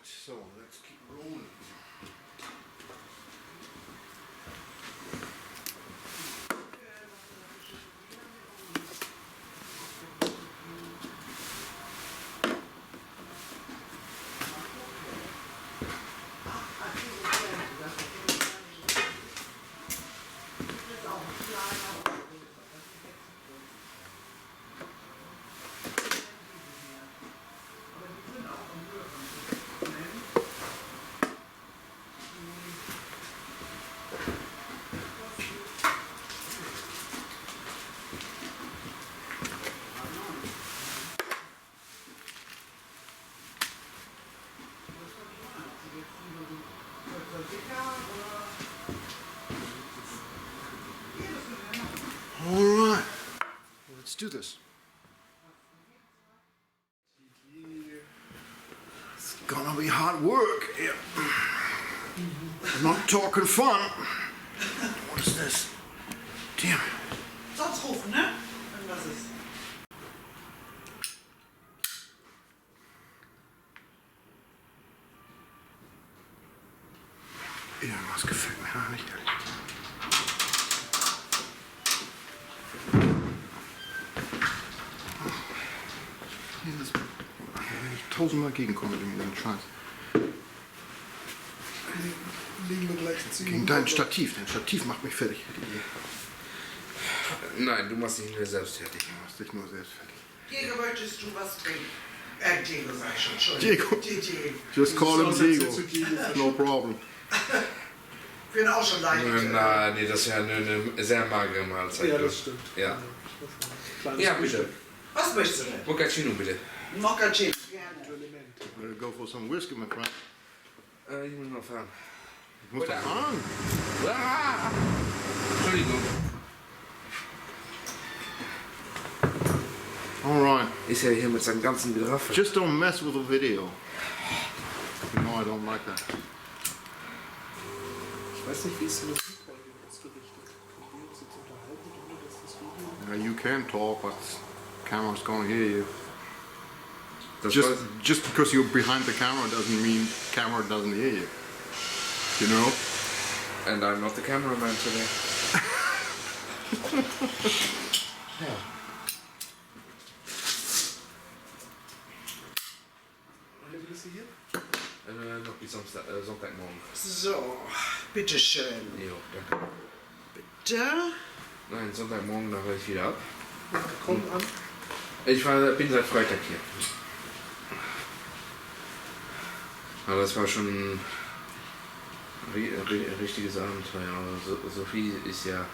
so let's keep rolling. Alright, let's do this. It's gonna be hard work. Yeah. I'm not talking fun. What is this? Damn it. Sonst rufen, ne? Wenn was ist. Irgendwas gefällt mir noch nicht. Tausendmal gegenkommen mit dem Scheiß. Liegen wir gleich Gegen dein Stativ. Dein Stativ macht mich fertig. Nein, du machst dich nur selbst fertig. Du machst dich nur selbst fertig. Diego, möchtest du was trinken? Diego sag ich schon. Diego. Diego. Just call him Diego. No problem. Ich bin auch schon leicht. Nein, nee, das ist ja eine sehr magere Mahlzeit. Ja, das stimmt. Ja. Kleines Ja, bitte. Was möchtest du denn? Mochaccino, bitte. Mochaccino, gerne. Element. Better go for some whiskey, my friend. Ich muss noch fahren. Ich muss doch fahren. Ah! Entschuldigung. Alright. Ist ja hier mit seinem ganzen Geraffel. Just don't mess with the video. No, I don't like that. Ich weiß nicht, wie es in der Südkorea ausgerichtet ist. Können wir uns jetzt unterhalten, ohne dass das Video... Yeah, you can talk, but camera's gonna hear you. Das Just because you're behind the camera doesn't mean camera doesn't hear you. You know? And I'm not the cameraman today. Ja. Wann bist du hier? Noch bis Sonntagmorgen. So, bitteschön. Jo, danke. Bitte? Nein, Sonntagmorgen, da höre ich wieder ab. Komm an. Ich bin seit Freitag hier. Aber das war schon ein richtiges Abenteuer. Sophie ist ja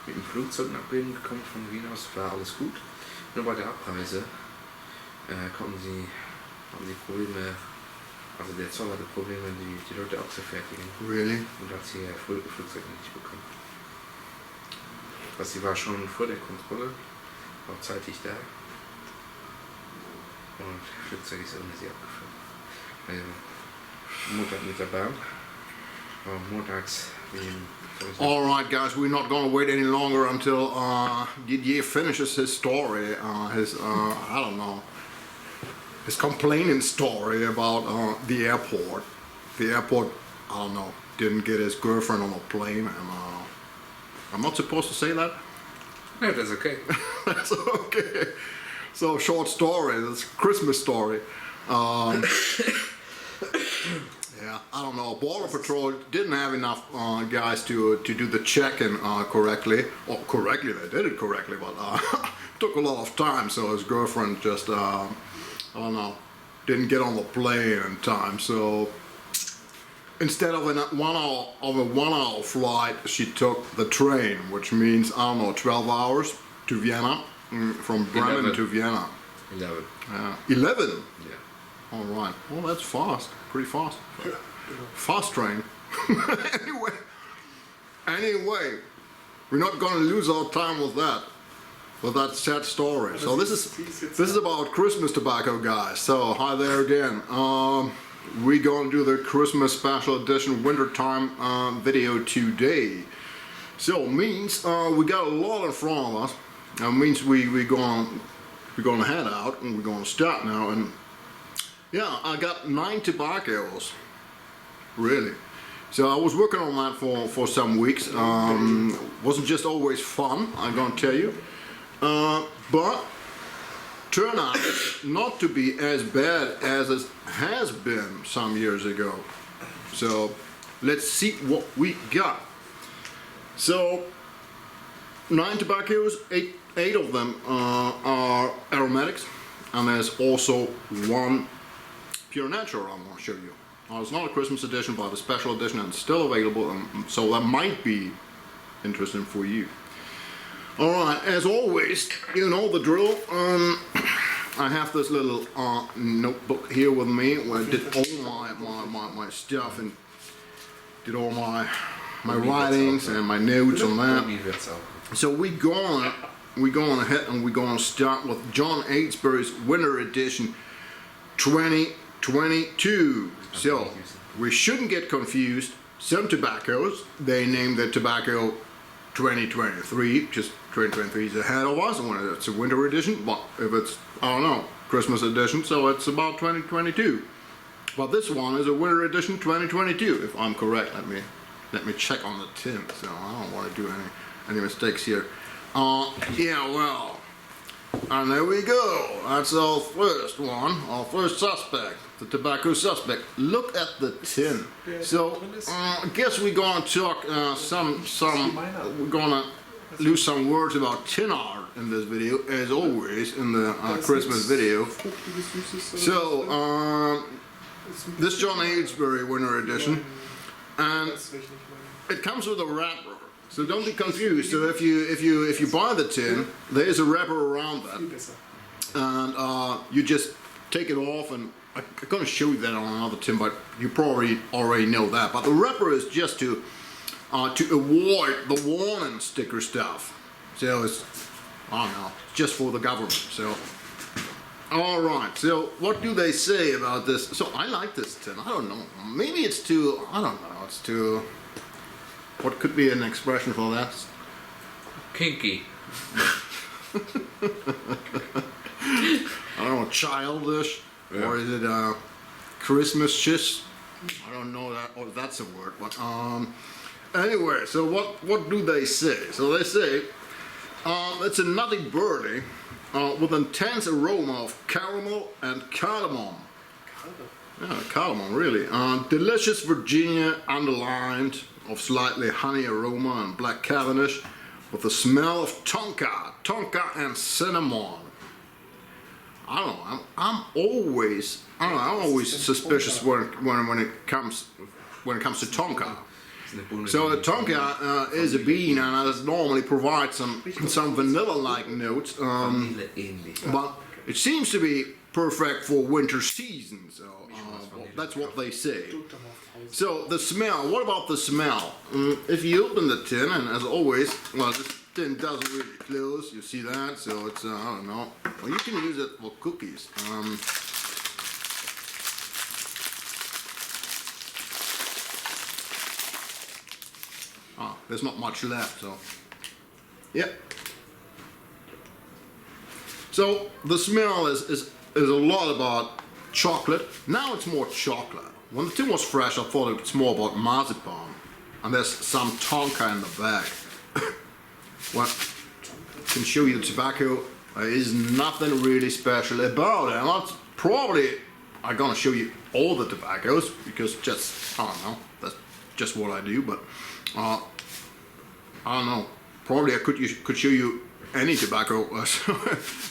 mit dem Flugzeug nach Bremen gekommen von Wien aus, war alles gut. Nur bei der Abreise haben sie Probleme, also der Zoll hatte Probleme, die Leute abzufertigen. Really? Und hat sie Flugzeug nicht bekommen. Also sie war schon vor der Kontrolle, auch zeitig da. Und das Flugzeug ist ohne sie abgefahren. Also Montag mit der Bahn. Aber montags Alright guys, we're not gonna wait any longer until Didier finishes his story, I don't know, his complaining story about the airport. The airport, I don't know, didn't get his girlfriend on a plane, and I'm not supposed to say that? No, that's okay. That's okay. So, short story, that's a Christmas story. Yeah, I don't know. Border Patrol didn't have enough guys to do the check-in correctly. Well, correctly, they did it correctly, but took a lot of time. So his girlfriend just, I don't know, didn't get on the plane in time. So instead of a 1 hour flight, she took the train, which means, I don't know, 12 hours to Vienna, from Bremen 11. to Vienna. 11. 11. Yeah. All right. Well, that's fast. Pretty fast. Fast train. Anyway, we're not gonna lose our time with that sad story. So this is about Christmas tobacco, guys. So hi there again. We're gonna do the Christmas special edition wintertime video today. So means we got a lot in front of us. Means we're gonna head out and we're gonna start now. And Yeah, I got 9 tobaccos. Really. So I was working on that for some weeks. Wasn't just always fun, I'm gonna tell you. But turned out not to be as bad as it has been some years ago. So let's see what we got. So 9 tobaccos, eight of them are aromatics, and there's also 1 pure natural I'm gonna show you. It's not a Christmas edition, but a special edition, and it's still available, so that might be interesting for you. Alright, as always, you know the drill. I have this little notebook here with me where I did all my stuff and did all my writings and my notes on that. So we're going ahead and we're going to start with John Aylesbury's Winter Edition 2022. So we shouldn't get confused. Some tobaccos, they name their tobacco 2023, just 2023 is ahead of us when it's a winter edition, but if it's, I don't know, Christmas edition, so it's about 2022. But this one is a winter edition 2022, if I'm correct. Let me check on the tin, so I don't want to do any mistakes here. Yeah, well, and there we go. That's our first one, our first suspect, the tobacco suspect. Look at the tin. So I guess we're gonna talk we're gonna lose some words about tin art in this video, as always in the Christmas video. So this John Aylesbury Winter Edition, and it comes with a wrapper. So don't be confused. So if you buy the tin, there is a wrapper around that, and you just take it off. And I'm going to show you that on another tin, but you probably already know that. But the wrapper is just to avoid the warning sticker stuff. So it's, I don't know, just for the government. So all right. So what do they say about this? So I like this tin. I don't know. Maybe it's too. I don't know. It's too. What could be an expression for that? Kinky. I don't know, childish, yeah. Or is it Christmas-ish? I don't know that, or that's a word, but anyway, so what do they say? So they say it's a nutty burley with intense aroma of caramel and cardamom. Yeah, cardamom, really. Delicious Virginia underlined of slightly honey aroma and black Cavendish with the smell of tonka and cinnamon. I don't know. I'm always suspicious when it comes to tonka. So a tonka is a bean, and it normally provides some vanilla-like notes. But it seems to be perfect for winter season. So that's what they say. So the smell, what about the smell? If you open the tin, and as always, well, this tin doesn't really close, you see that, so it's, I don't know. Well, you can use it for cookies. There's not much left, so, yeah. So the smell is a lot about chocolate. Now it's more chocolate. When the tin was fresh, I thought it's more about marzipan, and there's some tonka in the bag. Well, I can show you the tobacco. There is nothing really special about it. And that's probably, I'm gonna show you all the tobaccos, because just, I don't know, that's just what I do, but I don't know, probably I could show you any tobacco.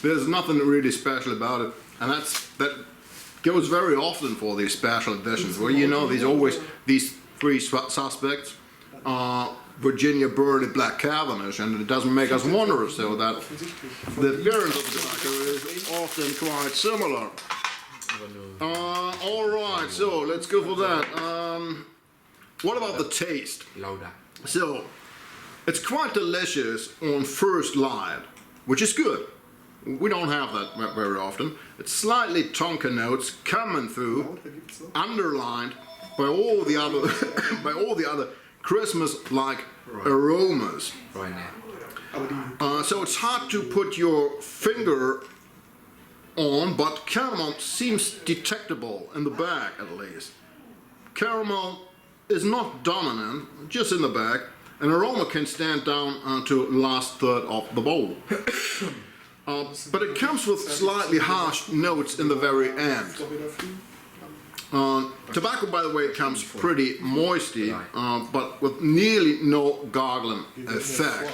There's nothing really special about it, and that goes very often for these special editions, where you know these 3 suspects are Virginia Burley Black Cavendish, and it doesn't make us wonder so that the appearance of the tobacco is often quite similar. All right, so let's go for that. What about the taste? So it's quite delicious on first light, which is good. We don't have that very often. It's slightly tonka notes coming through, underlined by all the other Christmas-like aromas. Right now. So it's hard to put your finger on, but caramel seems detectable in the bag at least. Caramel is not dominant, just in the bag, and aroma can stand down to the last third of the bowl. But it comes with slightly harsh notes in the very end. Ich glaube, dafür. Tobacco, by the way, comes pretty moisty, but with nearly no gargling effect.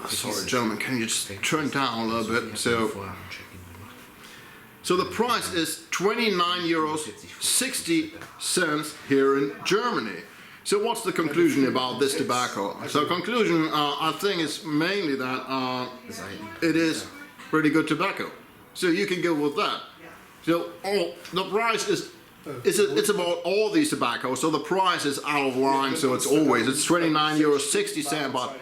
Sorry, gentlemen, can you just turn down a little bit? So the price is 29 euros 60 cents here in Germany. So what's the conclusion about this tobacco? So conclusion, I think, is mainly that it is pretty good tobacco. So you can go with that. So the price is it's about all these tobaccos. So the price is out of line. So it's 29 euros 60 cents. But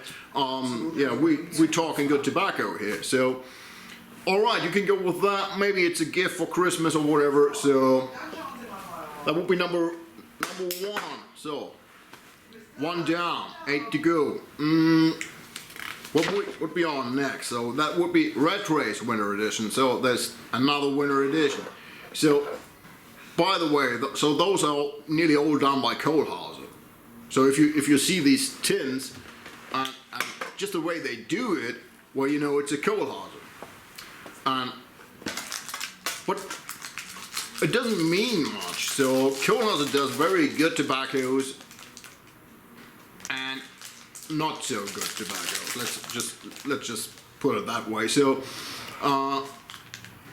yeah, we're talking good tobacco here. So all right, you can go with that. Maybe it's a gift for Christmas or whatever. So that would be number one. So 1 down, 8 to go. What would be on next? So that would be Rattray's winter edition. So there's another winter edition. So by the way, so those are nearly all done by Kohlhase. So if you see these tins, and just the way they do it, well, you know it's a Kohlhase. But it doesn't mean much. So Kohlhase does very good tobaccos and not so good tobaccos. Let's just put it that way. So,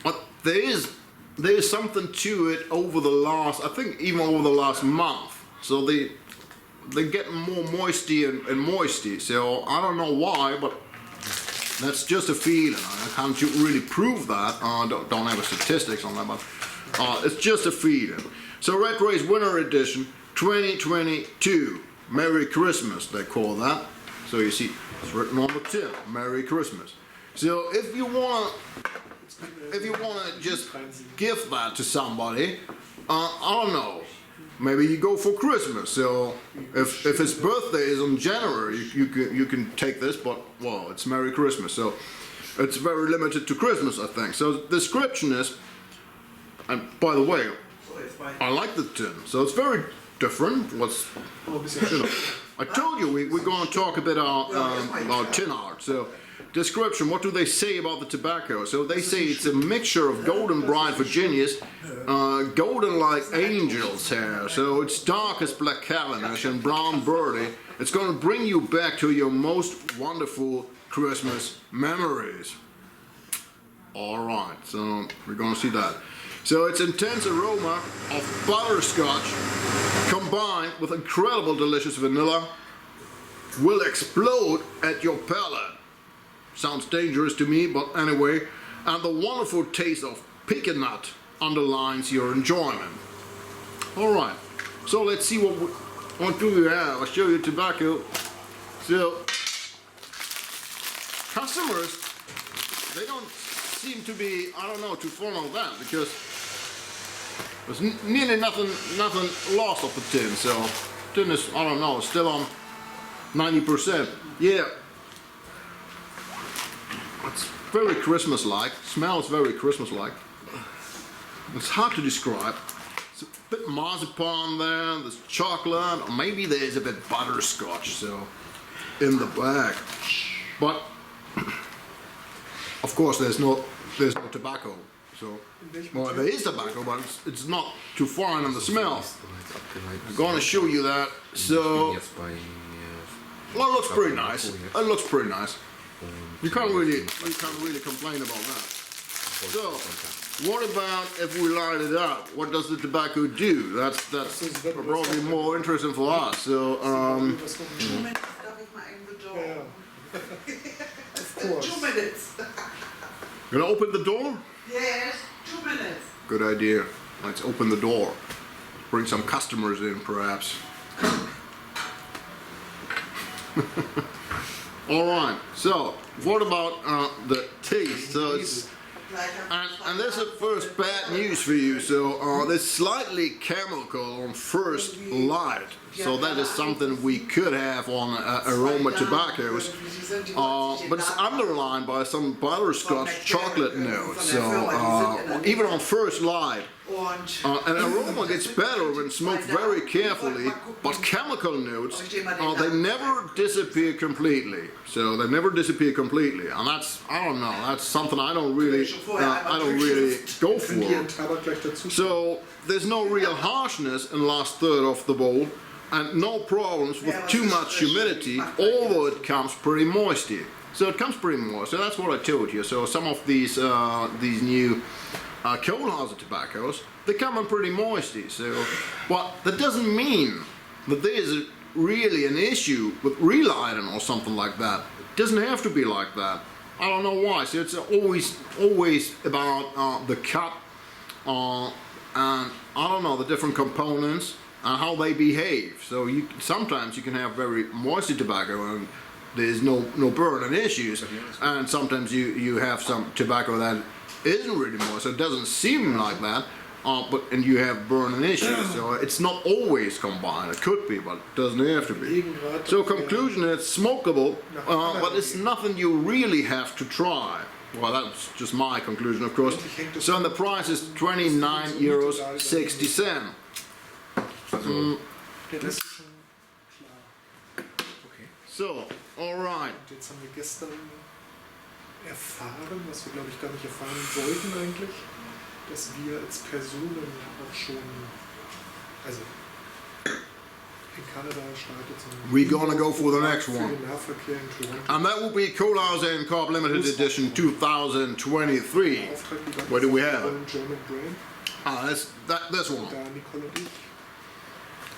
but there is something to it over the last, I think even over the last month. So they get more moisty and moisty. So I don't know why, but that's just a feeling. I can't really prove that. Don't have statistics on that, but it's just a feeling. So Rattray's winter edition 2022. Merry Christmas, they call that. So you see, it's written on the tin. Merry Christmas. So if you wanna just give that to somebody, I don't know. Maybe you go for Christmas. So if his birthday is in January, you can take this. But well, it's Merry Christmas. So it's very limited to Christmas, I think. So the description is, and by the way, I like the tin. So it's very different. I told you we're going to talk a bit about tin art. So description, what do they say about the tobacco? So they say it's a mixture of golden bright Virginias, golden like angel's hair. So it's dark as black Cavendish and brown birdie. It's going to bring you back to your most wonderful Christmas memories. All right, so we're going to see that. So its intense aroma of butterscotch combined with incredible delicious vanilla will explode at your palate. Sounds dangerous to me, but anyway. And the wonderful taste of pecan nut underlines your enjoyment. Alright, so let's see what do we have. I'll show you tobacco. So, customers, they don't seem to be, I don't know, too fond of that, because there's nearly nothing lost of the tin. So tin is, I don't know, still on 90%. Yeah, it's very Christmas-like. Smells very Christmas-like. It's hard to describe. It's a bit marzipan there. There's chocolate, or maybe there's a bit butterscotch. So in the bag, but of course there's no tobacco. So, well, there is tobacco, but it's not too fine on the smell. I'm going to show you that. So, well, it looks pretty nice. It looks pretty nice. You can't really complain about that. So, what about if we light it up? What does the tobacco do? That's probably more interesting for us. So, Moment, darf ich mal in the door? Of course. 2 minutes. gonna open the door? Yes, 2 minutes. Good idea. Let's open the door. Bring some customers in, perhaps. All right. So, what about the taste? So And there's a first bad news for you. So there's slightly chemical on first light. So that is something we could have on aroma tobaccos. But it's underlined by some butterscotch chocolate notes. So even on first light, an aroma gets better when smoked very carefully, but chemical notes, they never disappear completely. So they never disappear completely, and that's, I don't know, that's something I don't really go for. So there's no real harshness in the last third of the bowl, and no problems with too much humidity, although it comes pretty moisty. So it comes pretty moist. So that's what I told you. So some of these new Kohlhase tobaccos, they come in pretty moisty. So, but that doesn't mean that there's really an issue with relighting or something like that. It doesn't have to be like that. I don't know why. So it's always about the cut, and I don't know, the different components and how they behave. So sometimes you can have very moisty tobacco and there's no burning issues, and sometimes you have some tobacco that isn't really moist, so it doesn't seem like that, and you have burning issues. So it's not always combined. It could be, but it doesn't have to be. So conclusion, it's smokable, but it's nothing you really have to try. Well, that's just my conclusion, of course. So the price is €29.60. So, alright. Und jetzt haben wir gestern erfahren, was wir glaube ich gar nicht erfahren wollten eigentlich, dass wir als Personen auch schon, also in Kanada startet so ein We're gonna go for the next für one. den Nahverkehr in Toronto. And that will be Kohlhase Kopp Limited Edition 2023. Where do we have it? German Brain, That's this one. da Nicole und ich.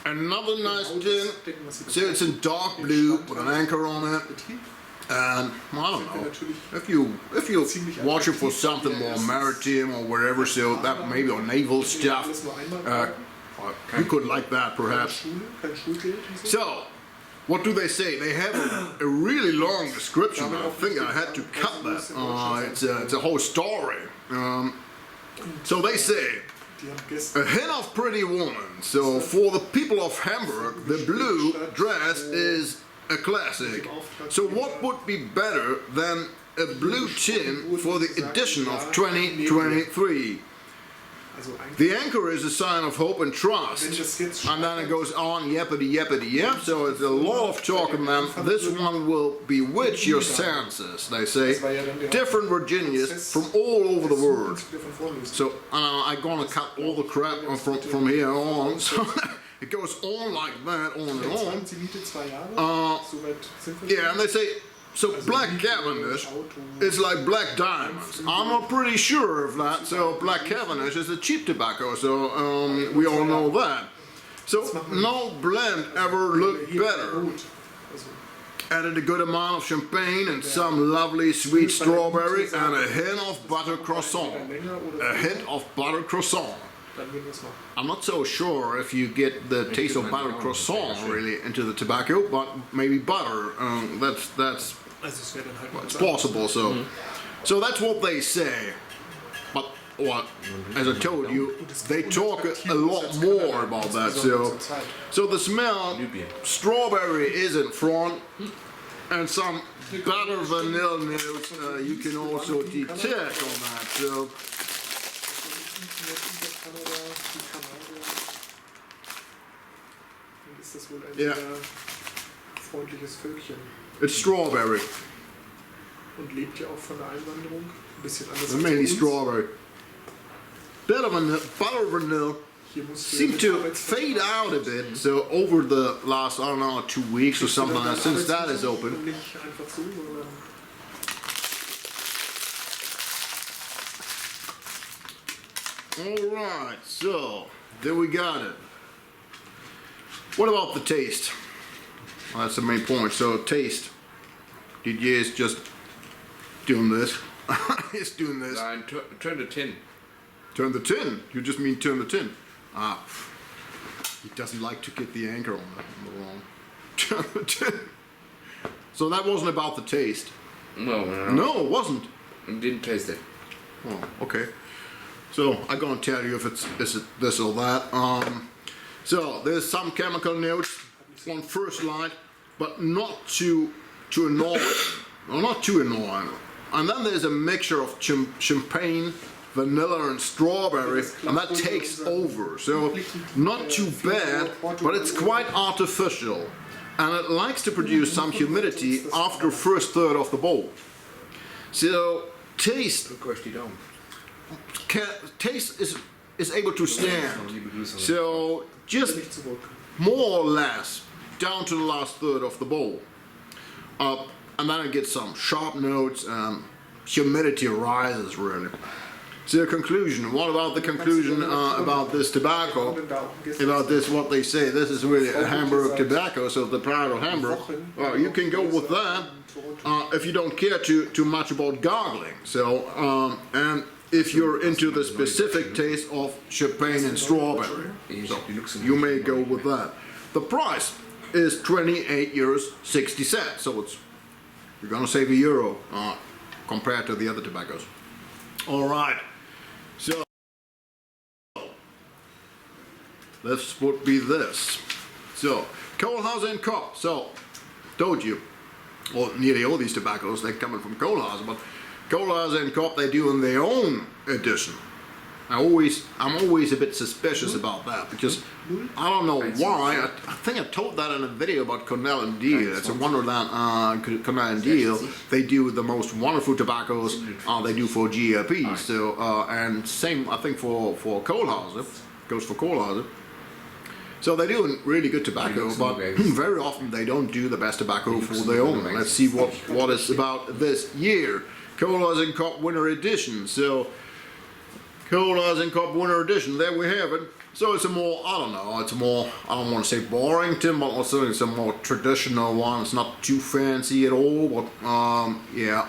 Another nice Genau tin. das denken, was sie So it's in dark blue with an anchor on it. Betrieb. And well, I don't Wir know. natürlich If you're watching for something more maritime or wherever, so that maybe or naval stuff, alles nur einmal you could like that perhaps. Schule, kein Schulgeld und so. So, what do they say? They have a really long description. I think I had to cut that. It's a whole story. So they say, Die haben gestern a hint of pretty woman. So for the people of Hamburg, the blue dress is a classic. So what would be better than a blue tin for the edition of 2023? also eigentlich The anchor is a sign of hope and trust. wenn das jetzt And then it goes on, yeppity yeppity yep. So it's a lot of talk, and then this one will bewitch your senses. They say different Virginias from all over the world. wieder von vorne los. So I'm gonna cut all the crap from here on. So it goes on like that, on and on. Sie mietet 2 Jahre, soweit sind wir Yeah, and they say so. Black Cavendish is like black diamonds. I'm not pretty sure of that. So black Cavendish is a cheap tobacco. So we all know that. So no blend ever looked better. gut. Also, Added a good amount of champagne and some lovely sweet strawberry and a hint of butter croissant. länger A oder hint of butter croissant. dann würden wir es machen. I'm not so sure if you get the taste of butter croissant really into the tobacco, but maybe butter. That's Also es wäre dann halt it's possible. So that's what they say. But what, as I told you, they talk a lot more about that. So the smell, strawberry is in front, and some butter vanilla notes you can also detect on that. So. Internet über Kanada, die Kanadier. Dann ist das wohl ein Ja. sehr freundliches Völkchen. It's strawberry. Und lebt ja auch von der Einwanderung. Ein bisschen anders It's als bei mainly uns. strawberry. Bit of butter vanilla Hier musst du seemed mit to Arbeitsvertrag- fade out a bit. So over the last, I don't know, 2 weeks or something like that, since that is open. Und nicht einfach so, sondern Alright, so there we got it. What about the taste? Well, that's the main point. So taste. Didier is just doing this. He's doing this. Nein, turn the tin. Turn the tin. You just mean turn the tin. Ah, he doesn't like to get the anchor on the wrong. Turn the tin. So that wasn't about the taste. No, No, it wasn't. Didn't taste it. Oh, okay. So I'm gonna tell you if is it this or that. So there's some chemical notes on first light, but not too annoying. Well, not too annoying. And then there's a mixture of champagne, vanilla, and strawberry, and that takes over. So not too bad, but it's quite artificial, and it likes to produce some humidity after first third of the bowl. So taste is able to stand. So just Nicht zurück. more or less down to the last third of the bowl. And then it gets some sharp notes and humidity rises really. So the conclusion, what about the conclusion about this tobacco? About this, what they say, this is really a Hamburg tobacco, so the Pride of Hamburg. Well, you can go with that if you don't care too much about gargling. So, and if you're into the specific taste of champagne and strawberry, so you may go with that. The price is 28 euros 60 cents, so you're gonna save €1 compared to the other tobaccos. All right, so this would be this. So Kohlhase Kopp. So told you, well, nearly all these tobaccos they're coming from Kohlhase, but Kohlhase Kopp they do in their own edition. I'm always a bit suspicious about that because I don't know why. I think I told that in a video about Cornell and Deal. It's a wonder that Cornell and Deal they do the most wonderful tobaccos they do for GLP. So and same I think for Kohlhase goes for Kohlhase. So they do really good tobacco, but very often they don't do the best tobacco for their own. Let's see what is about this year. Kohlhase Kopp Winter Edition. So Kohlhase Kopp Winter Edition, there we have it. So it's a more, I don't know, it's a more, I don't want to say boring tin, but also it's a more traditional one. It's not too fancy at all, but yeah,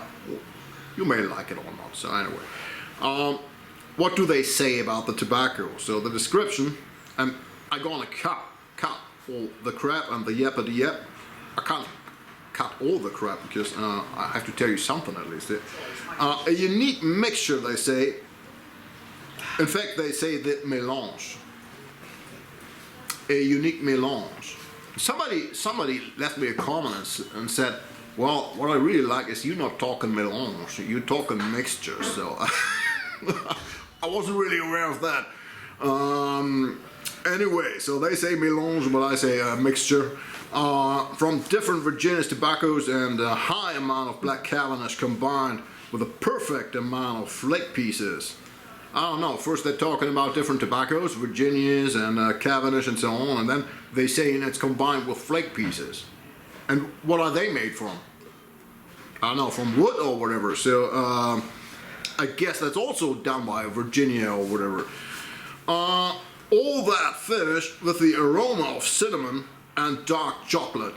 you may like it or not. So anyway, what do they say about the tobacco? So the description, and I'm gonna cut all the crap and the yappity yap. I can't cut all the crap because I have to tell you something at least. A unique mixture, they say. In fact, they say that mélange. A unique mélange. Somebody left me a comment and said, well, what I really like is you're not talking mélange, you're talking mixture. So I wasn't really aware of that. Anyway, so they say mélange, but I say mixture. From different Virginia's tobaccos and a high amount of black Cavendish combined with a perfect amount of flake pieces. I don't know, first they're talking about different tobaccos, Virginias and Cavendish and so on, and then they say it's combined with flake pieces. And what are they made from? I don't know, from wood or whatever, so I guess that's also done by Virginia or whatever. All that finished with the aroma of cinnamon and dark chocolate.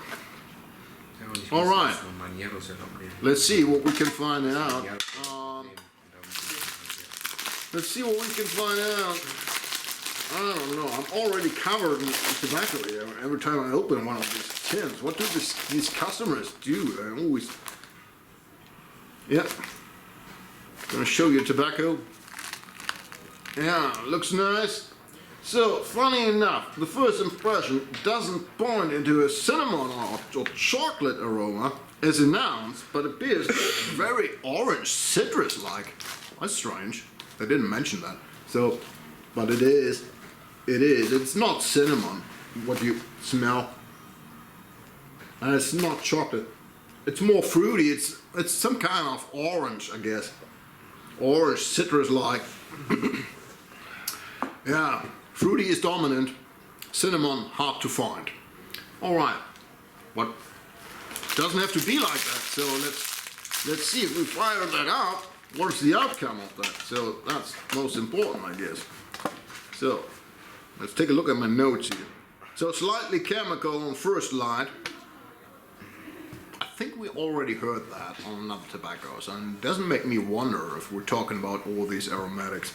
Alright, let's see what we can find out. Let's see what we can find out. I don't know. I'm already covered in tobacco here. Every time I open one of these tins, what do these customers do? They always. Yep. Gonna show you tobacco. Yeah, looks nice. So, funny enough, the first impression doesn't point into a cinnamon or chocolate aroma as announced, but appears very orange, citrus-like. That's strange. They didn't mention that. So, but it is. It's not cinnamon, what you smell. And it's not chocolate. It's more fruity. It's some kind of orange, I guess. Orange, citrus-like. Yeah, fruity is dominant. Cinnamon, hard to find. All right, but it doesn't have to be like that. So let's see if we fire that out. What's the outcome of that? So that's most important, I guess. So let's take a look at my notes here. So slightly chemical on first light. I think we already heard that on another tobaccos, and it doesn't make me wonder if we're talking about all these aromatics.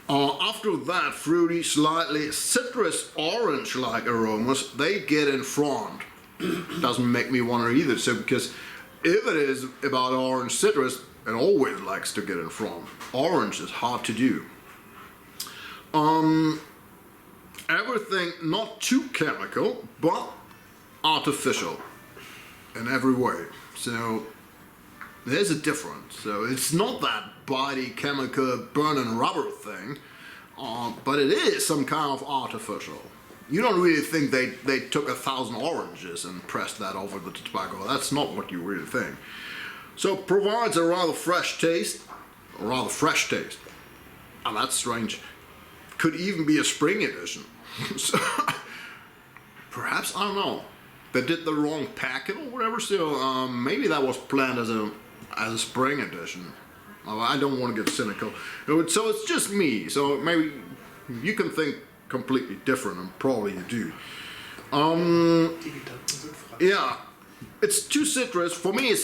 After that, fruity, slightly citrus orange-like aromas, they get in front. Doesn't make me wonder either. So because if it is about orange citrus, It always likes to get in front. Orange is hard to do. Everything not too chemical, but artificial in every way. So there's a difference. So it's not that body chemical burning rubber thing, but it is some kind of artificial. You don't really think they took 1,000 oranges and pressed that over the tobacco. That's not what you really think. So it provides a rather fresh taste. And that's strange. Could even be a spring edition. So, perhaps, I don't know. They did the wrong packet or whatever, so maybe that was planned as a spring edition. I don't want to get cynical. So it's just me, so maybe you can think completely different, and probably you do. Yeah, it's too citrus. For me,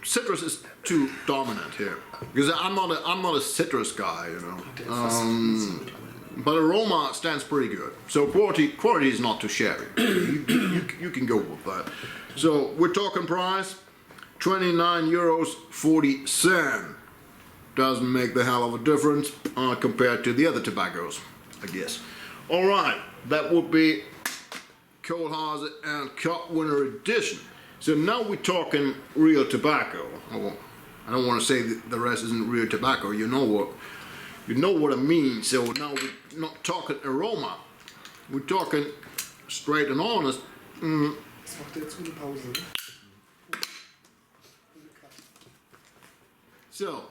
citrus is too dominant here. Because I'm not a citrus guy, you know. But aroma stands pretty good. So quality is not too shabby. You can go with that. So we're talking price, €29.40. Doesn't make the hell of a difference compared to the other tobaccos, I guess. All right, that would be Kohlhase and Kopp Winter Edition. So now we're talking real tobacco. Oh, I don't want to say that the rest isn't real tobacco. You know what I mean. So now we're not talking aroma. We're talking straight and honest. Das macht jetzt ohne Pause. So,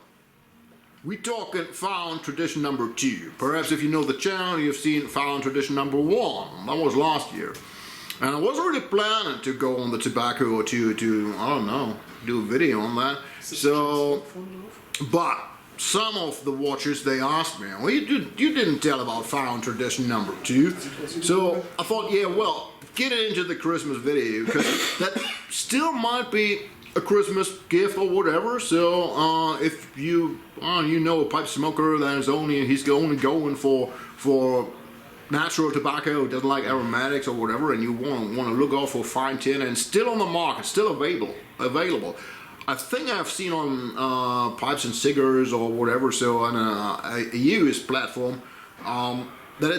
we're talking Found Tradition number 2. Perhaps if you know the channel, you've seen Found Tradition number 1. That was last year. And I wasn't really planning to go on the tobacco or to I don't know, do a video on that. So, but some of the watchers, they asked me, well, you didn't tell about Found Tradition number 2. So I thought, yeah, well, get it into the Christmas video, because that still might be a Christmas gift or whatever. So if you know a pipe smoker that is he's only going for natural tobacco, doesn't like aromatics or whatever, and you want to look out for fine tin and still on the market, still available. I think I've seen on Pipes and Cigars or whatever, so on a US platform, that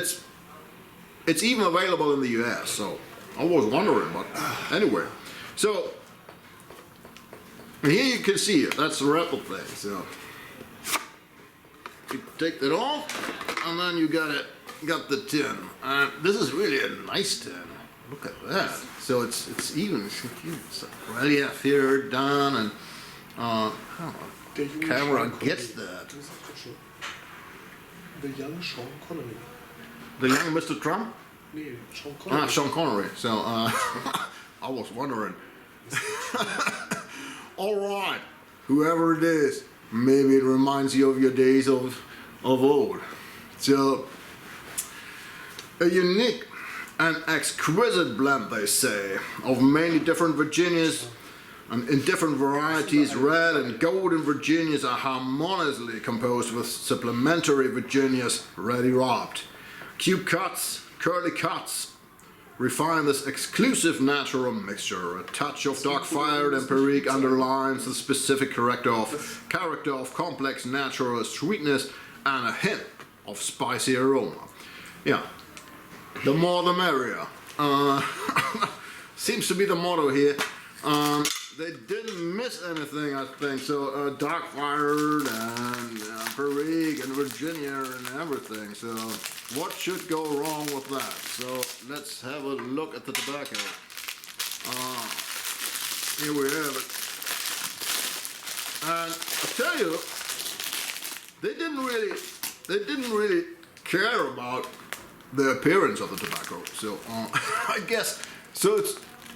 it's even available in the US. So I was wondering, but anyway, so. And here you can see it, that's the Rattray thing. So you take that off, and then you got the tin. This is really a nice tin. Look at that. So it's even it's relief here done, and camera gets that. The young Sean Connery. The young Mr. Trump? Nee, Sean Connery. Sean Connery. So I was wondering. All right, whoever it is, maybe it reminds you of your days of old. So, a unique and exquisite blend, they say, of many different Virginias, and in different varieties. Red and golden Virginias are harmoniously composed with supplementary Virginias ready wrapped. Cube cuts, curly cuts, refine this exclusive natural mixture. A touch of dark-fired empiric underlines the specific character of complex natural sweetness and a hint of spicy aroma. Yeah, the more the merrier. Seems to be the motto here. They didn't miss anything, I think. So dark-fired and empiric and Virginia and everything. So what should go wrong with that? So let's have a look at the tobacco. Here we have it. And I tell you, they didn't really care about the appearance of the tobacco. So I guess so.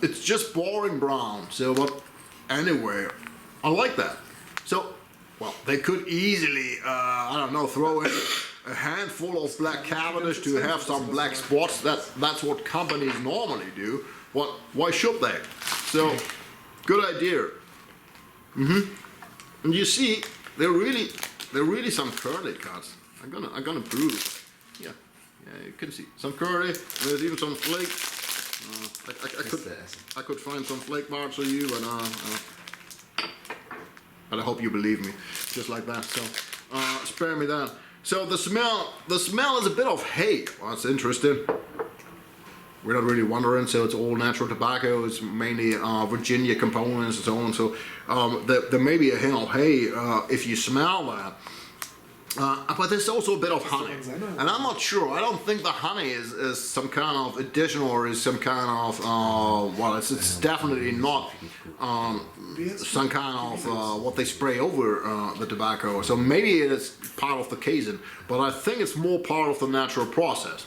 It's just boring brown. So but anyway, I like that. So well, they could easily I don't know, throw in a handful of black Cavendish to have some black spots. That's what companies normally do. Why should they? So good idea. And you see, they're really some curly cuts. I'm gonna prove. Yeah, you can see some curly. There's even some flake. I could find some flake marks for you, but I hope you believe me. just like that. So spare me that. So the smell is a bit of hay. Well, that's interesting. We're not really wondering. So it's all natural tobacco. It's mainly Virginia components and so on. So there may be a hint of hay if you smell that. But there's also a bit of honey, and I'm not sure. I don't think the honey is some kind of additional or is some kind of well, it's definitely not some kind of what they spray over the tobacco. So maybe it is part of the casing, but I think it's more part of the natural process.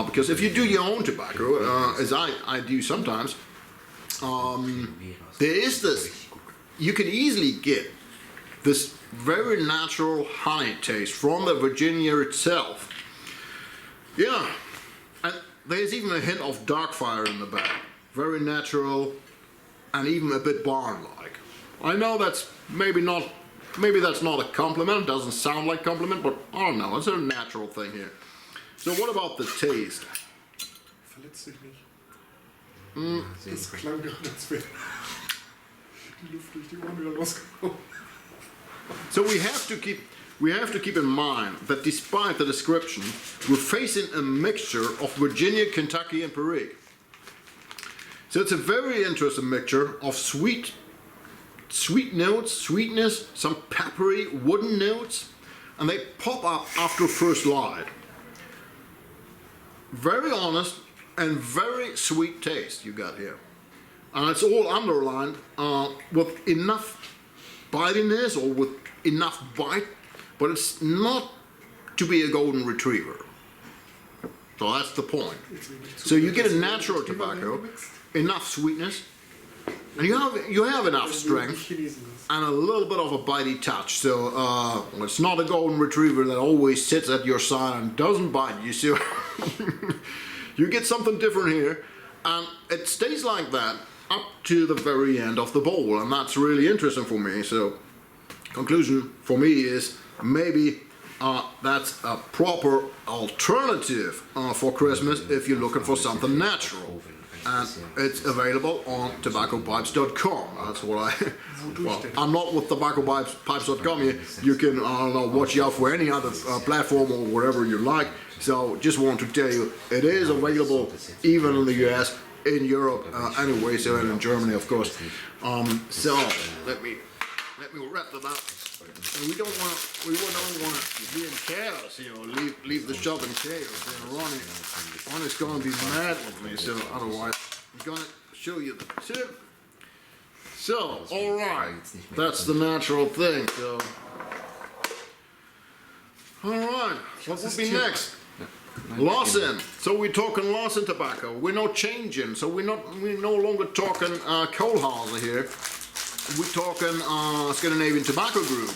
Because if you do your own tobacco, as I do sometimes, there is this. You can easily get this very natural honey taste from the Virginia itself. Yeah, and there's even a hint of dark fire in the back. Very natural and even a bit barn-like. I know that's maybe that's not a compliment, it doesn't sound like a compliment, but I don't know, it's a natural thing here. So what about the taste? Verletzt dich nicht. Das klang gerade, als wäre die Luft durch die Ohren wieder losgekommen. So we have to keep in mind that despite the description, we're facing a mixture of Virginia, Kentucky, and Perique. So it's a very interesting mixture of sweet notes, sweetness, some peppery, wooden notes, and they pop up after first light. Very honest and very sweet taste you got here. And it's all underlined with enough bitiness or with enough bite, but it's not to be a golden retriever. So that's the point. So you get a natural tobacco, enough sweetness, and you have enough strength and a little bit of a bitey touch. So it's not a golden retriever that always sits at your side and doesn't bite. You see, you get something different here, and it stays like that up to the very end of the bowl, and that's really interesting for me. So conclusion for me is maybe that's a proper alternative for Christmas if you're looking for something natural, and it's available on tobaccopipes.com. That's what well, I'm not with tobaccopipes.com. You can watch out for any other platform or whatever you like. So just want to tell you, it is available even in the US, in Europe anyway, so, and in Germany, of course. So let me wrap that up. And we don't want to be in chaos, leave the shop in chaos. Ronny's gonna be mad with me, so otherwise I'm gonna show you the tip. So, all right, that's the natural thing. So, all right, what will be next? Larsen. So we're talking Larsen tobacco. We're not changing. So we're no longer talking Kohlhase here. We're talking Scandinavian Tobacco Group.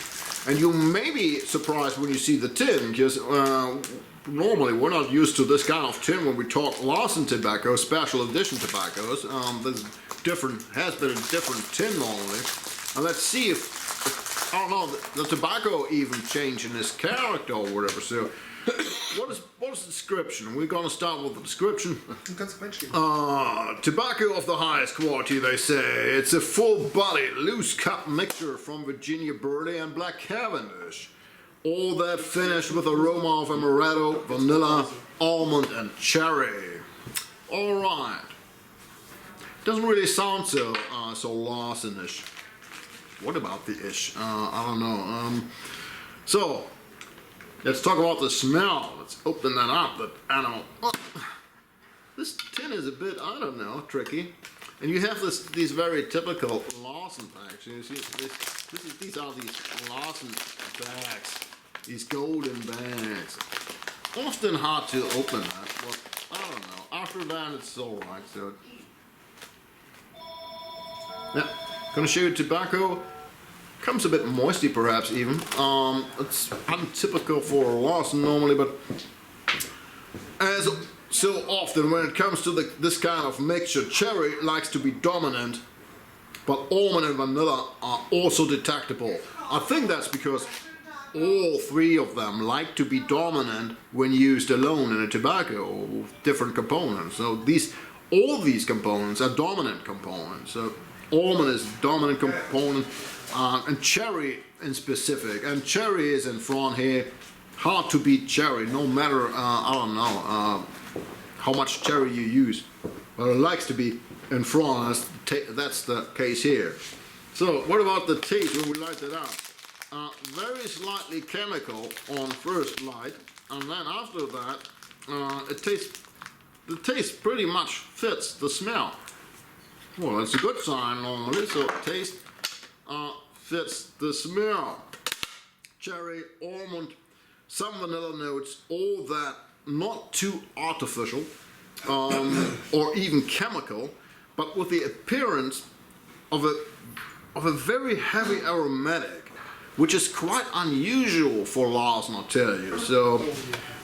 And you may be surprised when you see the tin, because normally we're not used to this kind of tin when we talk Larsen tobacco, special edition tobaccos. Has been a different tin normally. And let's see if I don't know, the tobacco even changing its character or whatever. So what is the description? We're gonna start with the description. Tobacco of the highest quality, they say. It's a full-bodied, loose-cut mixture from Virginia Burley and Black Cavendish. All that finished with aroma of amaretto, vanilla, almond, and cherry. All right. Doesn't really sound so Larsen-ish. What about the ish? I don't know. So. Let's talk about the smell. Let's open that up. That animal. This tin is a bit, I don't know, tricky. And you have these very typical Larsen bags. You see, these are these Larsen bags. These golden bags. Often hard to open that, but I don't know. After that, it's alright. So, yeah, gonna show you tobacco. Comes a bit moisty, perhaps even. It's untypical for Larsen normally, but as so often when it comes to this kind of mixture, cherry likes to be dominant, but almond and vanilla are also detectable. I think that's because all three of them like to be dominant when used alone in a tobacco or with different components. So all these components are dominant components. So almond is a dominant component. And cherry in specific, and cherry is in front here. Hard to beat cherry, no matter I don't know how much cherry you use, but it likes to be in front. That's the case here. So what about the taste when we light it up? Very slightly chemical on first light, and then after that, the taste pretty much fits the smell. Well, that's a good sign normally. So taste fits the smell. Cherry, almond, some vanilla notes, all that, not too artificial or even chemical, but with the appearance of a very heavy aromatic, which is quite unusual for Larsen, I'll tell you. So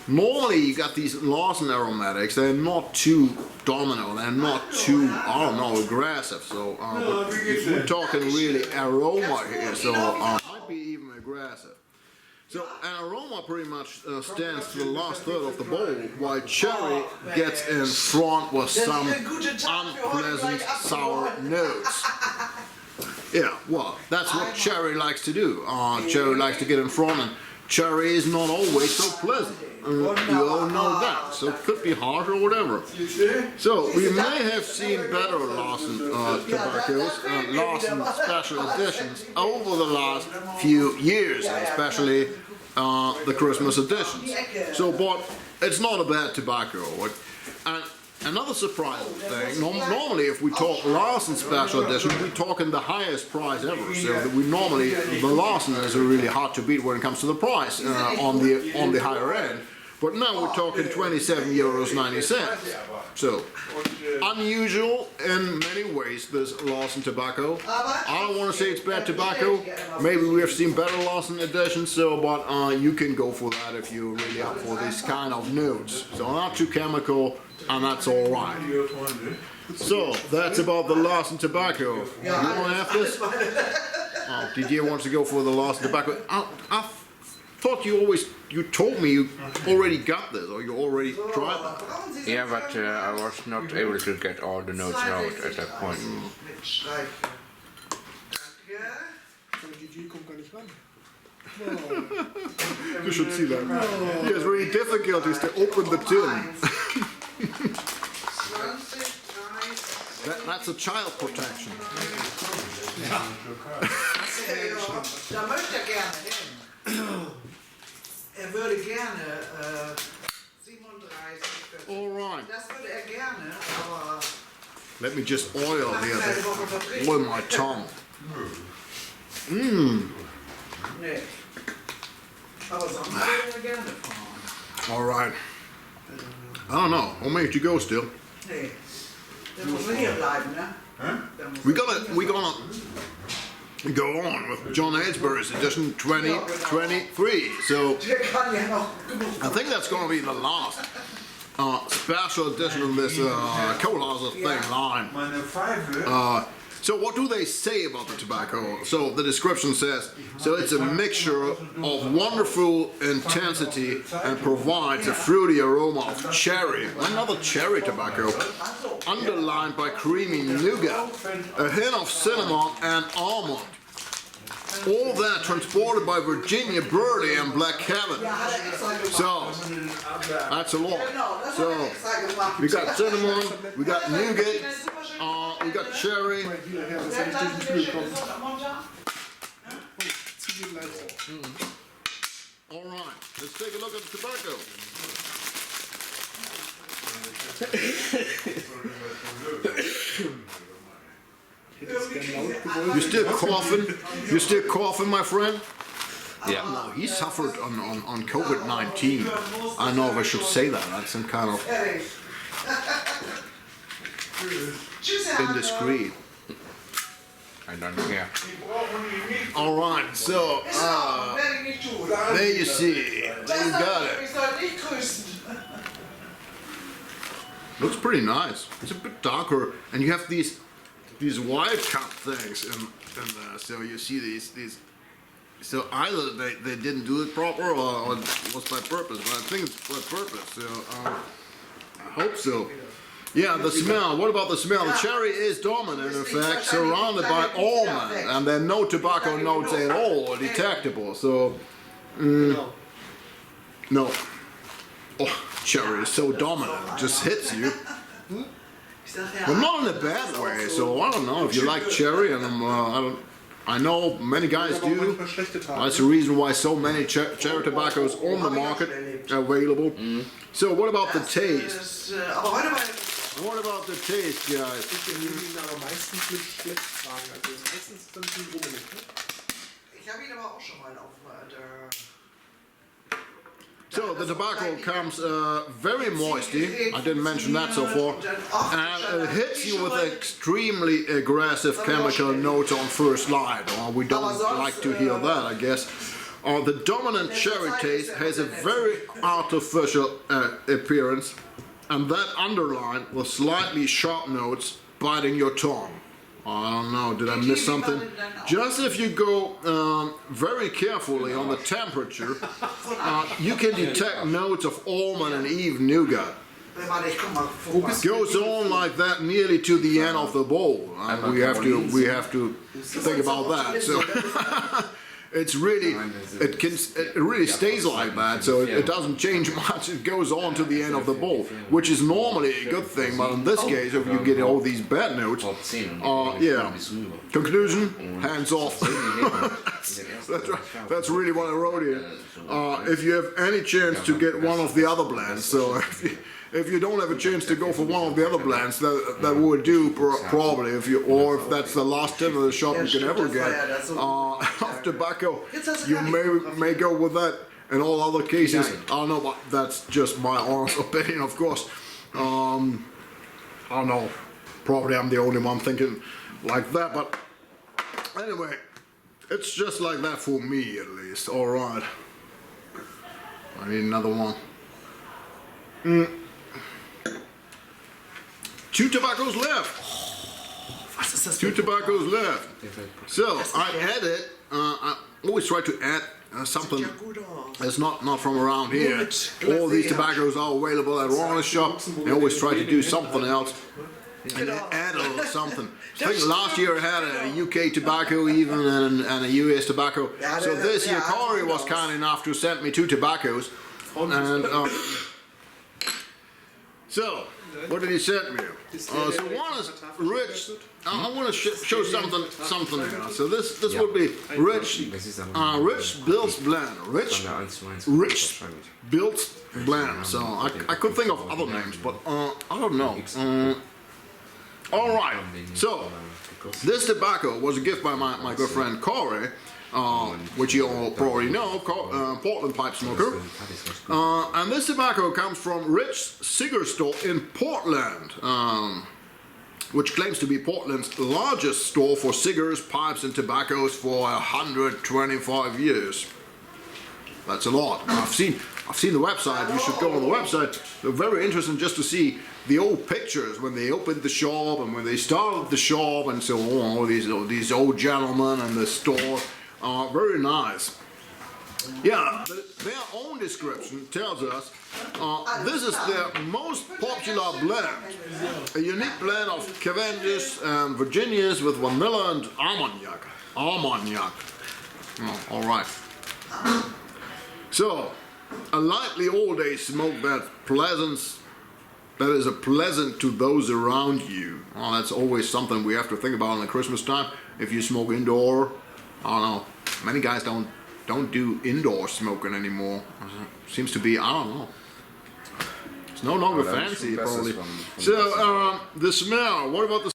normally you got these Larsen aromatics, they're not too dominant, they're not too, I don't know, aggressive. So but if we're talking really aroma here, so might be even aggressive. So an aroma pretty much stands to the last third of the bowl, while cherry gets in front with some unpleasant sour notes. Yeah, well, that's what cherry likes to do. Cherry likes to get in front, and cherry is not always so pleasant. You all know that, so it could be harsh or whatever. So we may have seen better Larsen tobaccos, Larsen special editions over the last few years, especially the Christmas editions. So, but it's not a bad tobacco. And another surprising thing, normally if we talk Larsen special edition, we talk in the highest price ever. So we normally, the Larsen is really hard to beat when it comes to the price on the higher end. But now we're talking €27.90. So unusual in many ways, this Larsen tobacco. I don't want to say it's bad tobacco. Maybe we have seen better Larsen editions. So, but you can go for that if you're really up for this kind of notes. So not too chemical, and that's all right. So that's about the Larsen tobacco. You want to have this? Didier wants to go for the Larsen tobacco. I thought you told me you already got this, or you already tried that. Yeah, but I was not able to get all the notes out at that point. Didier kommt gar nicht ran. You should see that. He has really difficulties to open the tin. That's a child protection. Da möchte er gerne hin. Er würde gerne 37. All right. Das würde er gerne, aber Let me just oil here. Oil my tongue. Mmm. nee. Aber sonst würde er gerne fahren. All right. I don't know. How many to go still? Nee. Der muss nur hier bleiben, ne? We're gonna go on with John Aylesbury's edition 2023. So Der kann ja noch genug. I think that's gonna be the last special edition of this Kohlhase thing line. Meine Pfeife. So what do they say about the tobacco? So the description says, so it's a mixture of wonderful intensity and provides a fruity aroma of cherry, another cherry tobacco, underlined by creamy nougat, a hint of cinnamon and almond. All that transported by Virginia Birdie and Black Cabin. So that's a lot. So we got cinnamon, we got nougat, we got cherry. Hierher, dass er nicht durch den Kühl kommt. Zieh den gleich. All right, let's take a look at the tobacco. You still coughing? You still coughing, my friend? Yeah. No, he suffered on COVID-19. I don't know if I should say that. That's some kind of indiscreet. I don't care. All right, so there you see. There you got it. Looks pretty nice. It's a bit darker, and you have these wild cut things in there. So you see these. So either they didn't do it proper, or it was by purpose. But I think it's by purpose. So I hope so. Yeah, the smell. What about the smell? The cherry is dominant, in fact, surrounded by almond, and there are no tobacco notes at all detectable. So, Genau. no. Oh, cherry is so dominant, it just hits you. Ich sag ja, But not in a bad way. So I don't know if you like cherry, and I know many guys Aber auch do. manchmal schlechte Tage. That's the reason why so many cherry tobaccos on the market available. So what about the taste? aber heute war What about the taste, guys? Ich nehme ihn aber meistens mit Schleppfragen. Also das ist meistens dann schon rummelig. Ne? ich habe ihn aber auch schon mal auf der. So the tobacco comes very moisty. I didn't mention that so far. And it hits you with extremely aggressive chemical notes on first light. We don't like to hear that, I guess. The dominant cherry taste has a very artificial appearance, and that underlined with slightly sharp notes biting your tongue. I don't know, did I miss something? Just if you go very carefully on the temperature, you can detect notes of almond and even nougat. Warte, ich komm mal vorbei. It goes on like that nearly to the end of the bowl. We have to think about that. So it's really it really stays like that. So it doesn't change much. It goes on to the end of the bowl, which is normally a good thing. But in this case, if you get all these bad notes, yeah. Conclusion: hands off. That's really what I wrote here. If you have any chance to get one of the other blends, so if you don't have a chance to go for one of the other blends, that would do probably. If that's the last tip of the shop you can ever get of tobacco, you may go with that. In all other cases, I don't know, but that's just my honest opinion, of course. I don't know. Probably I'm the only one thinking like that, but anyway, it's just like that for me at least. All right. I need another one. Two tobaccos left. Was ist das? Two tobaccos left. So I added. I always try to add something Ja gut aus. that's not from around here. All these tobaccos are available at Ronny's shop. I always try to do something else and add a little something. I think last year I had a UK tobacco even and a US tobacco. So this year Corey was kind enough to send me two tobaccos. And so what did he send me? So one is rich. I want to show something here. So this would be rich Biltz blend. Rich Biltz blend. So I could think of other names, but I don't know. All right. So this tobacco was a gift by my good friend Corey, which you all probably know, Portland pipe smoker. And this tobacco comes from Rich Cigar Store in Portland, which claims to be Portland's largest store for cigars, pipes, and tobaccos for 125 years. That's a lot. I've seen the website. You should go on the website. They're very interesting just to see the old pictures when they opened the shop and when they started the shop and so on. All these old gentlemen and the store. Very nice. Yeah, their own description tells us this is their most popular blend. A unique blend of Cavendish and Virginias with vanilla and Armagnac. Oh, all right. So, a lightly all-day smoke that is pleasant to those around you. Oh, that's always something we have to think about in the Christmas time. If you smoke indoor, I don't know. Many guys don't do indoor smoking anymore. Seems to be, I don't know. It's no longer fancy, probably. So, the smell. What about the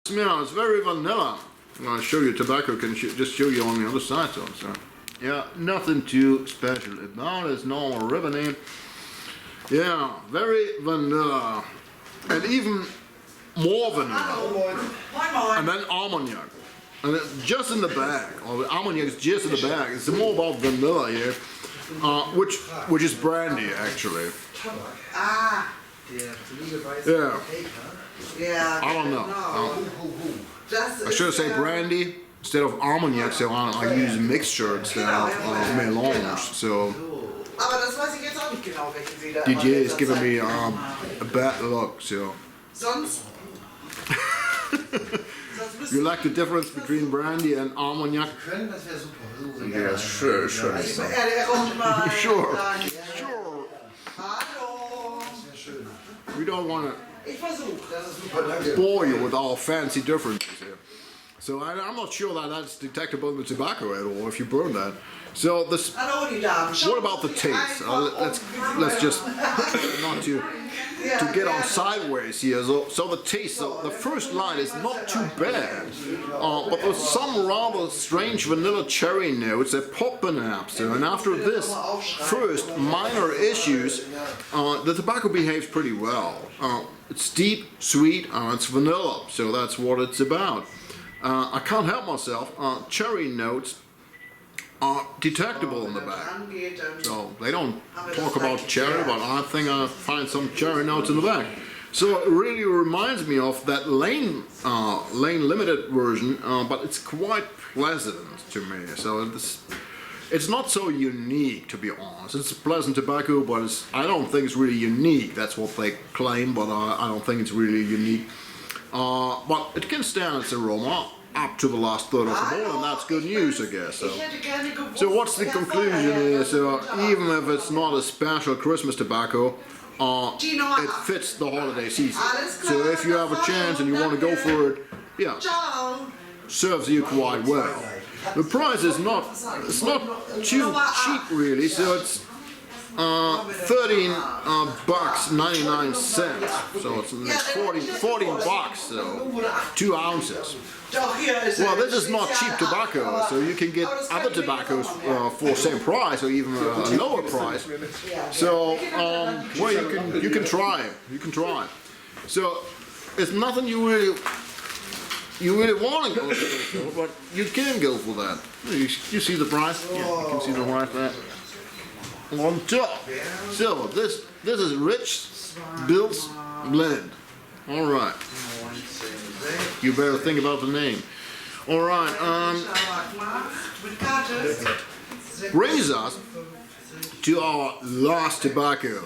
smell? It's very vanilla. I'm going to show you tobacco. Can just show you on the other side. So, yeah, nothing too special about it. It's normal ribbon. Yeah, very vanilla. And even more vanilla. And then Armagnac. And it's just in the bag. Or the Armagnac is just in the bag. It's more about vanilla here, which is brandy actually. Ah. Yeah. Yeah. I don't know. I should say brandy instead of Armagnac. So I use mixture instead of melange. So. Aber das weiß ich jetzt auch nicht genau, welchen Sie da DJ is giving me a bad luck. So Sonst you like the difference between brandy and Armagnac? Können, das wäre super. So Yeah, sure. er kommt mal. Sure. Daniel. Sure. Hallo. Sehr schön. We don't want to Ich versuche. Das ist super, danke. bore you with all fancy differences here. So I'm not sure that that's detectable in the tobacco at all if you burn that. So this. Hallo, die Damen. What about the taste? Let's just not to get on sideways here. So the taste. So the first line is not too bad, but there's some rather strange vanilla cherry notes that pop perhaps. And after this first minor issues, the tobacco behaves pretty well. It's deep, sweet, it's vanilla. So that's what it's about. I can't help myself. Cherry notes are detectable in the back. So they don't talk about cherry, but I think I find some cherry notes in the back. So it really reminds me of that Lane Limited version, but it's quite pleasant to me. So it's not so unique, to be honest. It's a pleasant tobacco, but I don't think it's really unique. That's what they claim, but I don't think it's really unique. But it can stand its aroma up to the last third of the bottle, and that's good news, I guess. So what's the conclusion here? So even if it's not a special Christmas tobacco, it fits the holiday season. So if you have a chance and you want to go for it, yeah, Ciao. serves you quite well. The price is not too cheap really, so it's $13.99. So it's $14, so 2 ounces. Doch, hier ist Well, this is not cheap tobacco, so you can get other tobaccos for the same price or even a lower price. So, well, you can try it. You can try it. So, it's nothing you really want to go for, but you can go for that. You see the price? Yeah, you can see the price there. On top. So, this is Rich Bill's Blend. All right. You better think about the name. All right. Brings us to our last tobacco.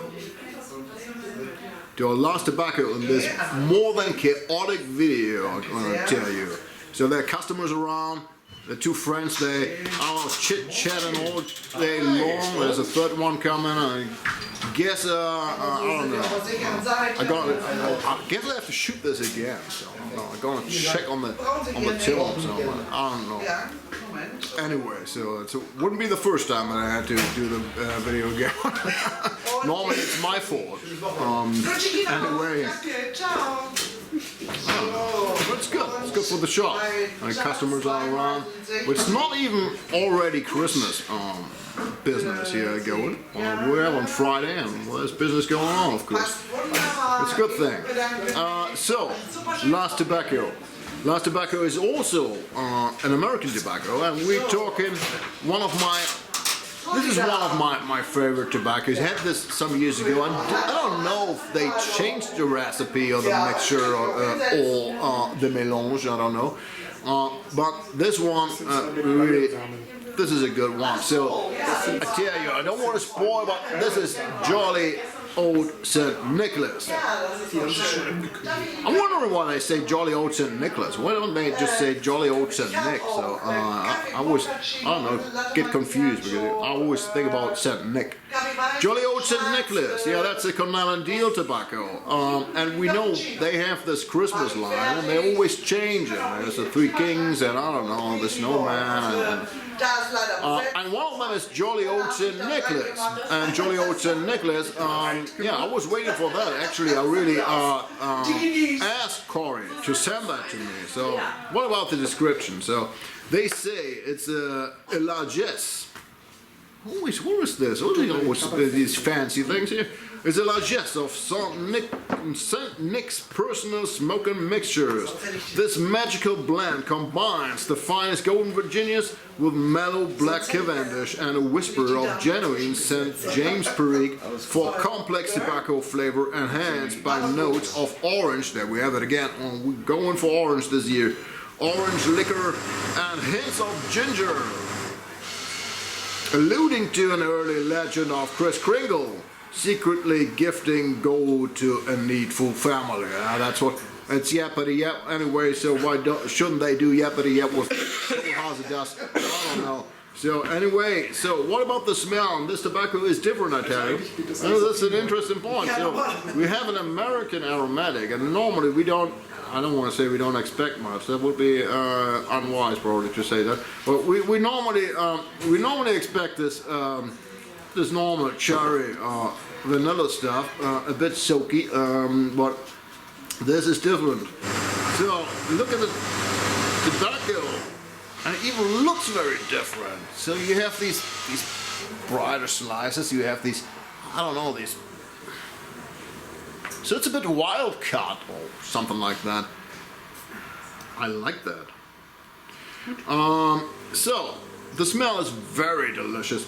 To our last tobacco in this more than chaotic video, I'm gonna tell you. So there are customers around. The two friends, they are chit-chatting all day long. There's a third one coming. I guess I don't know. I guess I have to shoot this again. So I'm gonna check on the till. So I don't know. Anyway, so it wouldn't be the first time that I had to do the video again. Normally it's my fault. Anyway. It's good. It's good for the shop. And customers are around. It's not even already Christmas business here going. We're on Friday and there's business going on, of course. It's a good thing. So, Last Tobacco. Last Tobacco is also an American tobacco, and we're talking this is one of my favorite tobaccos. I had this some years ago, and I don't know if they changed the recipe or the mixture or the mélange, I don't know. But this one, really, this is a good one. So, I tell you, I don't want to spoil, but this is Jolly Old St. Nicholas. I'm wondering why they say Jolly Old St. Nicholas. Why don't they just say Jolly Old St. Nick? So I always, I don't know, get confused because I always think about St. Nick. Jolly Old St. Nicholas, yeah, that's a Cornell and Deal tobacco. And we know they have this Christmas line and they always change it. There's the Three Kings and I don't know, the Snowman and one of them is Jolly Old St. Nicholas. And Jolly Old St. Nicholas, yeah, I was waiting for that. Actually, I really asked Corey to send that to me. So, what about the description? So, they say it's a largesse. What is this? What are these fancy things here? It's a largesse of St. Nick's personal smoking mixtures. This magical blend combines the finest Golden Virginias with mellow black Cavendish and a whisper of genuine St. James Perique for complex tobacco flavor enhanced by notes of orange. There we have it again. We're going for orange this year. Orange liquor and hints of ginger. Alluding to an early legend of Kris Kringle. secretly gifting gold to a needful family. That's what it's yappity yap anyway. So why shouldn't they do yappity yap with Kohlhase dust? I don't know. So anyway, so what about the smell? This tobacco is different, I tell you. That's an interesting point. So we have an American aromatic, and normally we don't. I don't want to say we don't expect much. That would be unwise, probably, to say that. But we normally expect this this normal cherry vanilla stuff, a bit soaky, but this is different. So look at the tobacco. And it even looks very different. So you have these brighter slices. You have these, I don't know, these. So it's a bit wild cut or something like that. I like that. So the smell is very delicious.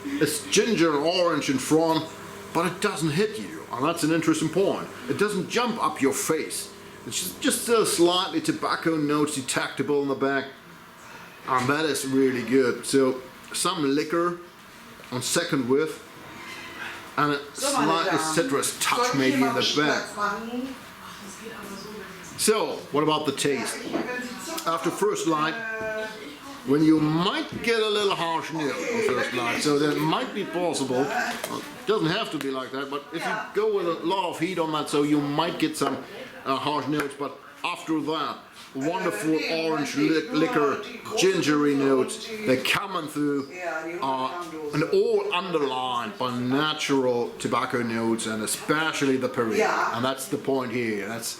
It's ginger and orange in front, but it doesn't hit you. And that's an interesting point. It doesn't jump up your face. It's just slightly tobacco notes detectable in the back. And that is really good. So some liquor on second whiff and a slightly citrus touch maybe in the back. So what about the taste? After first light, when you might get a little harsh note on first light, so that might be possible. It doesn't have to be like that, but if you go with a lot of heat on that, so you might get some harsh notes, but after that, wonderful orange liquor, gingery notes, they're coming through, and all underlined by natural tobacco notes, and especially the Perique. And that's the point here. That's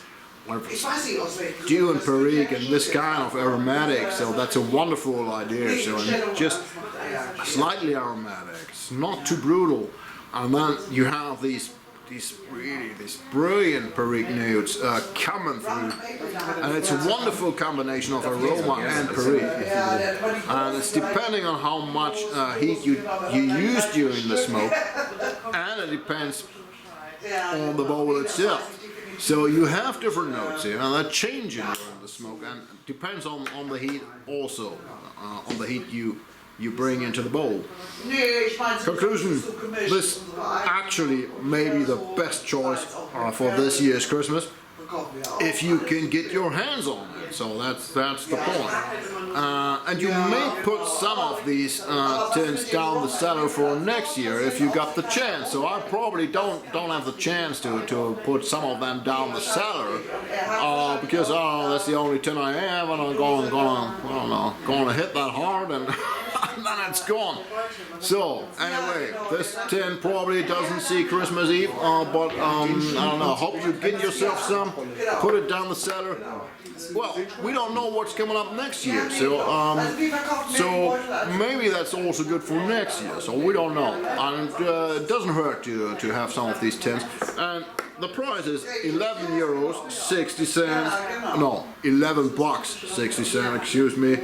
dew and Perique and this kind of aromatic, so that's a wonderful idea. So and just slightly aromatic, it's not too brutal, and then you have these brilliant Perique notes coming through, and it's a wonderful combination of aroma and Perique, and it's depending on how much heat you use during the smoke, and it depends on the bowl itself. So you have different notes here, and that changes during the smoke, and it depends on the heat also, on the heat you bring into the bowl. Conclusion, this actually may be the best choice for this year's Christmas, if you can get your hands on it. So that's the point. And you may put some of these tins down the cellar for next year if you got the chance. So I probably don't have the chance to put some of them down the cellar because that's the only tin I have, and I'm gonna hit that hard and. And then it's gone. So anyway, this tin probably doesn't see Christmas Eve, but I don't know. Hope you get yourself some. Put it down the cellar. Well, we don't know what's coming up next year, so maybe that's also good for next year. So we don't know, and it doesn't hurt to have some of these tins. And the price is €11.60. No, $11.60. Excuse me.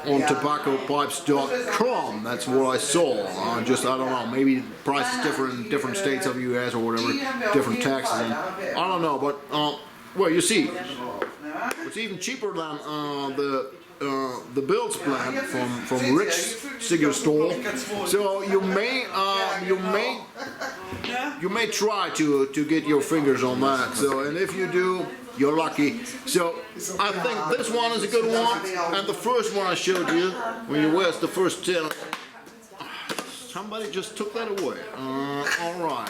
On tobaccopipes.com, that's what I saw. I don't know, maybe the price is different in different states of US or whatever, different taxes, and I don't know, but well, you see, it's even cheaper than the Bills plant from Rich Cigar Store. So you may try to get your fingers on that. So, and if you do, you're lucky. So I think this one is a good one, and the first one I showed you, when you wear the first tin, somebody just took that away. All right,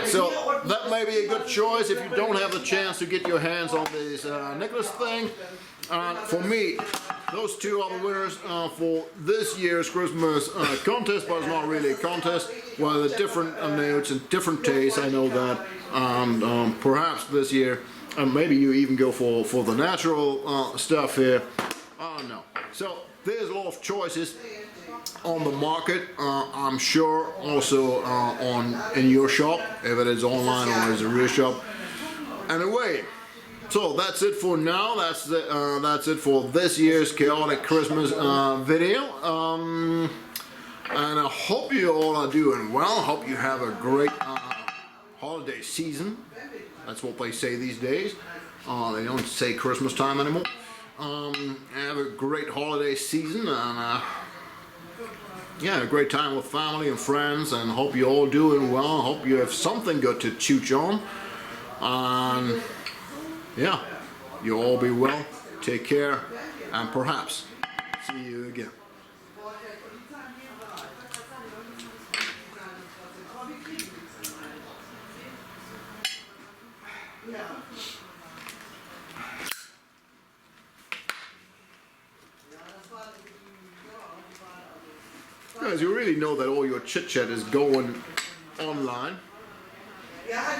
so that may be a good choice if you don't have the chance to get your hands on this Nicholas thing. For me, those two are the winners for this year's Christmas contest, but it's not really a contest. Well, the different notes and different tastes, I know that, and perhaps this year, maybe you even go for the natural stuff here. I don't know. So there's a lot of choices on the market. I'm sure also in your shop, if it is online or is a real shop. Anyway. So that's it for now. That's it for this year's chaotic Christmas video. And I hope you all are doing well. Hope you have a great holiday season. That's what they say these days. They don't say Christmas time anymore. Have a great holiday season, and yeah, a great time with family and friends, and hope you're all doing well. Hope you have something good to chooch on. And yeah, you all be well. Take care, and perhaps see you again. Guys, you really know that all your chit chat is going online.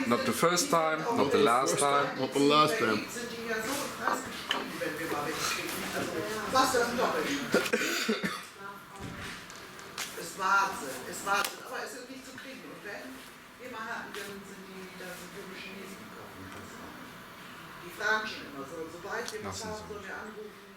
Not the first time, not the last time. Not the last time. Sind die ja so preisgetrieben, wenn wir mal wegkriegen. Also, was das doppelt. Ist Wahnsinn, ist Wahnsinn. Aber es ist nicht zu kriegen. Und wenn wir mal hatten, dann sind die junge Chinesen gekommen. Die fragen schon immer so, sobald wir was haben, sollen wir anrufen.